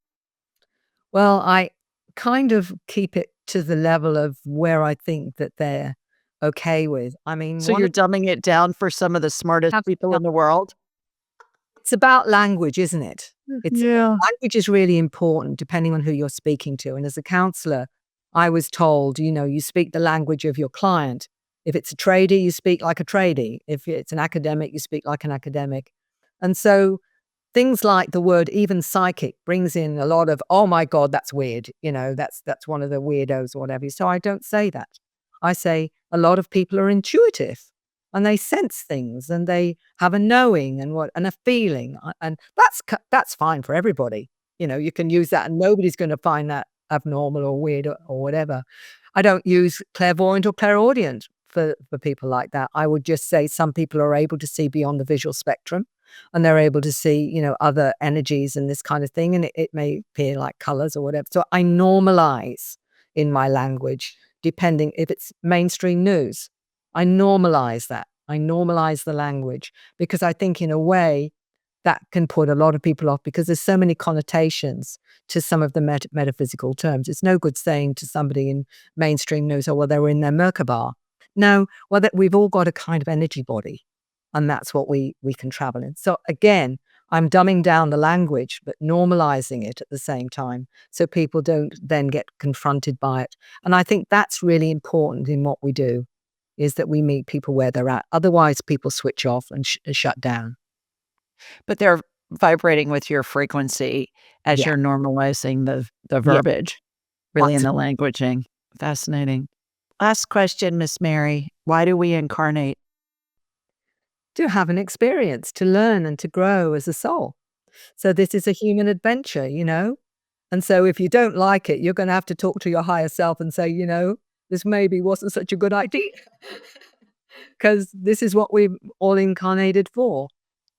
Well, I kind of keep it to the level of where I think that they're okay with. I mean, So one you're of dumbing it down for some of the smartest people in the world? it's about language, isn't it? It's Yeah. language is really important depending on who you're speaking to. And as a counselor, I was told, you speak the language of your client. If it's a tradie, you speak like a tradie. If it's an academic, you speak like an academic. And so things like the word even psychic brings in a lot of, "Oh my God, that's weird." That's one of the weirdos or whatever. So I don't say that. I say a lot of people are intuitive and they sense things and they have a knowing and a feeling. And that's fine for everybody. You can use that and nobody's going to find that abnormal or weird or whatever. I don't use clairvoyant or clairaudient for people like that. I would just say some people are able to see beyond the visual spectrum and they're able to see, other energies and this kind of thing. And it may appear like colors or whatever. So I normalize in my language, depending if it's mainstream news. I normalize that. I normalize the language because I think in a way, that can put a lot of people off because there's so many connotations to some of the metaphysical terms. It's no good saying to somebody in mainstream news, oh, well, they were in their Merkaba. No, well, that we've all got a kind of energy body, and that's what we can travel in. So again, I'm dumbing down the language, but normalizing it at the same time so people don't then get confronted by it. And I think that's really important in what we do, is that we meet people where they're at. Otherwise, people switch off and shut down. But they're vibrating with your frequency as Yeah, you're normalizing the yeah, verbiage, really in the absolutely. languaging. Fascinating. Last question, Miss Mary. Why do we incarnate? To have an experience, to learn and to grow as a soul. So this is a human adventure, you know? And so if you don't like it, you're gonna have to talk to your higher self and say, "This maybe wasn't such a good idea," because this is what we've all incarnated for.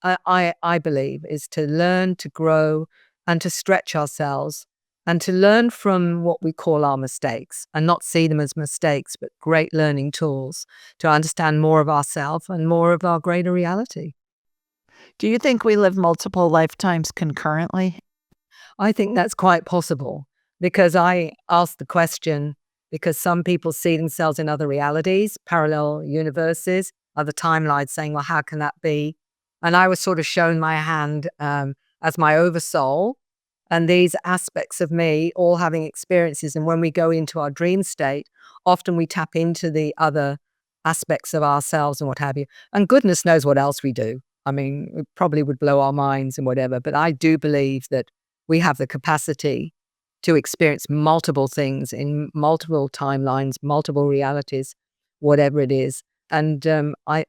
I believe, is to learn, to grow, and to stretch ourselves, and to learn from what we call our mistakes, and not see them as mistakes, but great learning tools to understand more of ourself and more of our greater reality. Do you think we live multiple lifetimes concurrently? I think that's quite possible because I asked the question because some people see themselves in other realities, parallel universes, other timelines, saying, well, how can that be? And I was sort of shown my hand as my oversoul and these aspects of me all having experiences. And when we go into our dream state, often we tap into the other aspects of ourselves and what have you. And goodness knows what else we do. I mean, it probably would blow our minds and whatever, but I do believe that we have the capacity to experience multiple things in multiple timelines, multiple realities, whatever it is. And I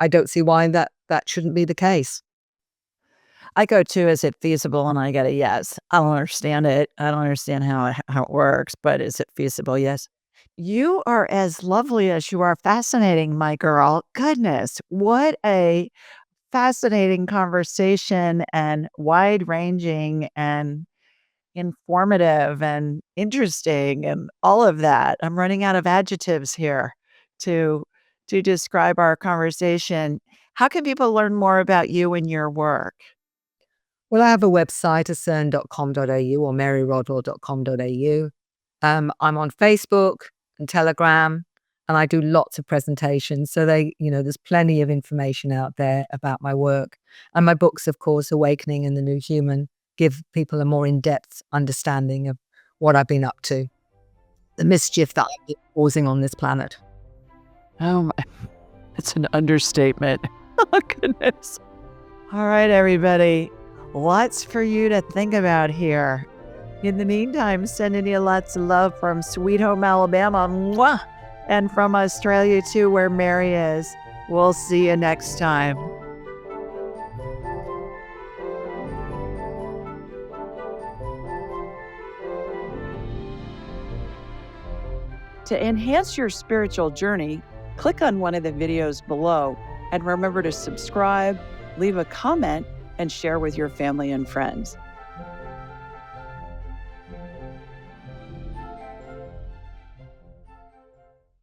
don't see why that shouldn't be the case. I go to, is it feasible? And I get a yes. I don't understand it. I don't understand how it works, but is it feasible? Yes. You are as lovely as you are fascinating, my girl. Goodness, what a fascinating conversation, and wide ranging and informative and interesting and all of that. I'm running out of adjectives here to describe our conversation. How can people learn more about you and your work? Well, I have a website, acern.com.au or maryrodwell.com.au. I'm on Facebook and Telegram, and I do lots of presentations. So there's plenty of information out there about my work. And my books, of course, Awakening and The New Human, give people a more in-depth understanding of what I've been up to, the mischief that I've been causing on this planet. Oh my, it's an understatement. Oh goodness. All right, everybody. Lots for you to think about here. In the meantime, sending you lots of love from Sweet Home, Alabama. Mwah! And from Australia, too, where Mary is. We'll see you next time. To enhance your spiritual journey, click on one of the videos below and remember to subscribe, leave a comment, and share with your family and friends.